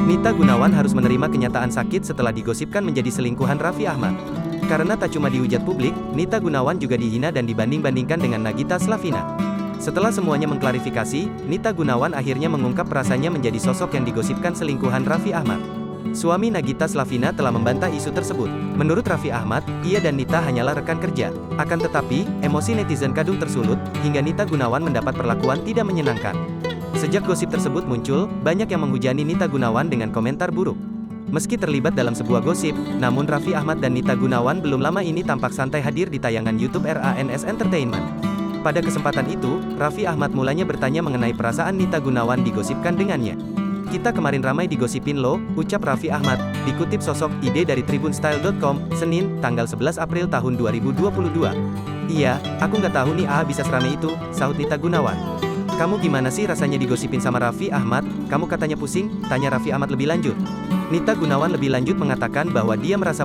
Nita Gunawan harus menerima kenyataan sakit setelah digosipkan menjadi selingkuhan Raffi Ahmad. Karena tak cuma dihujat publik, Nita Gunawan juga dihina dan dibanding-bandingkan dengan Nagita Slavina. Setelah semuanya mengklarifikasi, Nita Gunawan akhirnya mengungkap perasaannya menjadi sosok yang digosipkan selingkuhan Raffi Ahmad. Suami Nagita Slavina telah membantah isu tersebut. Menurut Raffi Ahmad, ia dan Nita hanyalah rekan kerja. Akan tetapi, emosi netizen kadung tersulut, hingga Nita Gunawan mendapat perlakuan tidak menyenangkan. Sejak gosip tersebut muncul, banyak yang menghujani Nita Gunawan dengan komentar buruk. Meski terlibat dalam sebuah gosip, namun Raffi Ahmad dan Nita Gunawan belum lama ini tampak santai hadir di tayangan YouTube RANS Entertainment. Pada kesempatan itu, Raffi Ahmad mulanya bertanya mengenai perasaan Nita Gunawan digosipkan dengannya. "Kita kemarin ramai digosipin loh," ucap Raffi Ahmad, dikutip sosok ide dari tribunstyle.com, Senin, tanggal 11 April tahun 2022. "Iya, aku nggak tahu nih bisa seramai itu," sahut Nita Gunawan. "Kamu gimana sih rasanya digosipin sama Raffi Ahmad? Kamu katanya pusing?" tanya Raffi Ahmad lebih lanjut. Nita Gunawan lebih lanjut mengatakan bahwa dia merasa